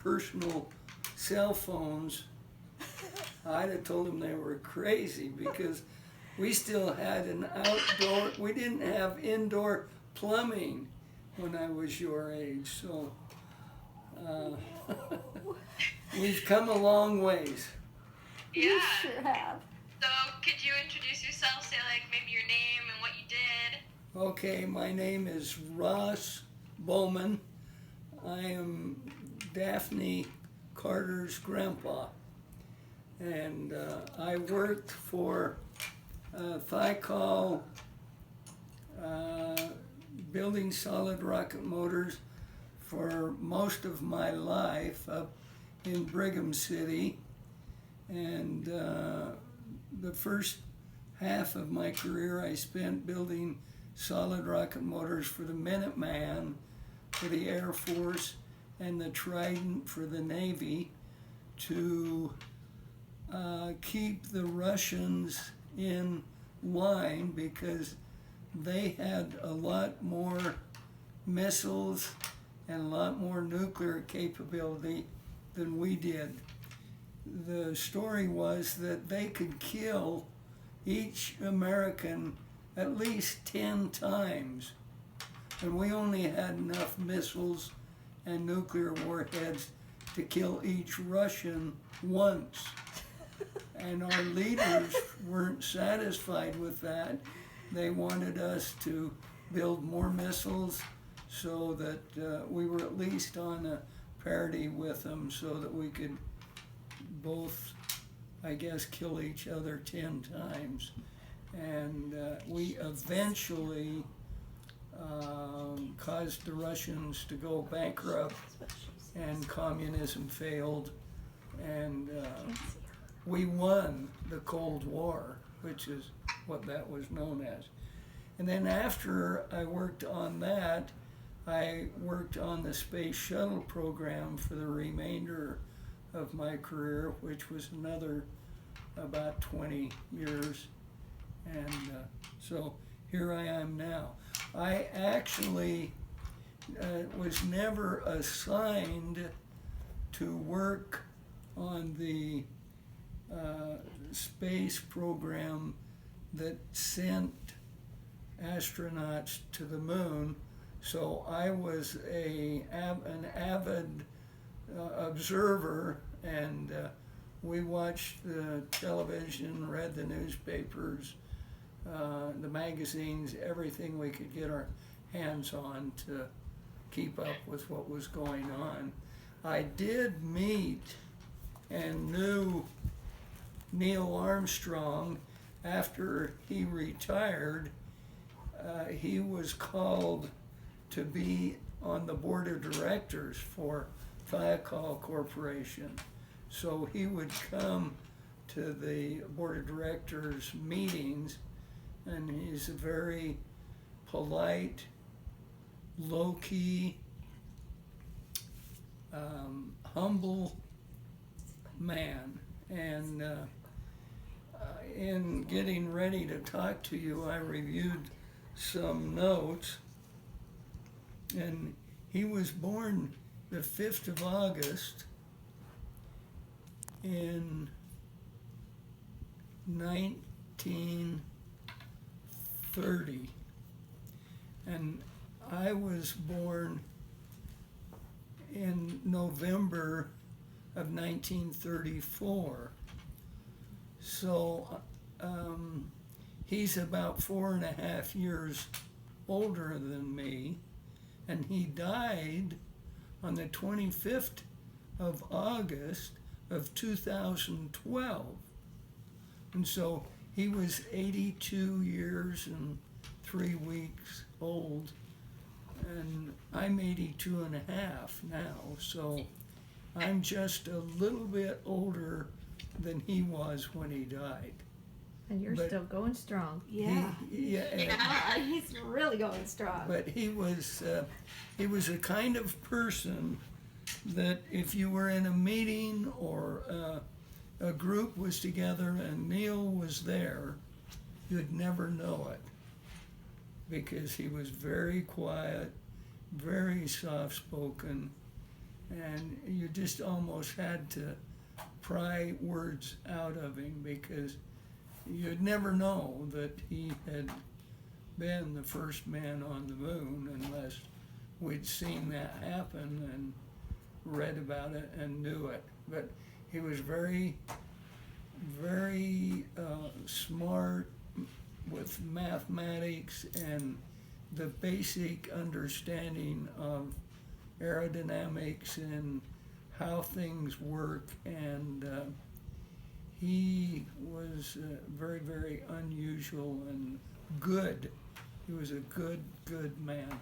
personal cell phones, I'd have told them they were crazy because we still had an outdoor, we didn't have indoor plumbing when I was your age. So uh, we've come a long ways. Yeah. You sure have. So could you introduce yourself, say like maybe your name and what you did? Okay, my name is Ross Bowman. I am Daphne Carter's grandpa. And I worked for Thiokol building solid rocket motors for most of my life up in Brigham City. And the first half of my career I spent building solid rocket motors for the Minuteman for the Air Force and the Trident for the Navy to keep the Russians in line because they had a lot more missiles and a lot more nuclear capability than we did. The story was that they could kill each American at least 10 times, and we only had enough missiles and nuclear warheads to kill each Russian once. And our leaders weren't satisfied with that. They wanted us to build more missiles so that we were at least on a parity with them so that we could both, I guess, kill each other 10 times. And we eventually caused the Russians to go bankrupt, and communism failed, and we won the Cold War, which is what that was known as. And then after I worked on that, I worked on the space shuttle program for the remainder of my career, which was another about 20 years. And so here I am now. I actually was never assigned to work on the space program that sent astronauts to the moon. So I was an avid observer, and we watched the television, read the newspapers, the magazines, everything we could get our hands on to keep up with what was going on. I did meet and knew Neil Armstrong after he retired. He was called to be on the board of directors for Thiokol Corporation. So he would come to the board of directors meetings, and he's a very polite, low-key, humble man. And in getting ready to talk to you, I reviewed some notes, and he was born the 5th of August in 1930, and I was born in November of 1934. So he's about 4.5 years older than me, and he died on the 25th of August of 2012. And so he was 82 years and 3 weeks old, and I'm 82 and a half now, so I'm just a little bit older than he was when he died. And you're still going strong. Yeah. He's really going strong. But he was a kind of person that if you were in a meeting or a group was together and Neil was there, you'd never know it, because he was very quiet, very soft-spoken, and you just almost had to pry words out of him because you'd never know that he had been the first man on the moon unless we'd seen that happen and read about it and knew it. But he was very, very smart with mathematics and the basic understanding of aerodynamics and how things work, and he was very, very unusual and good. He was a good man.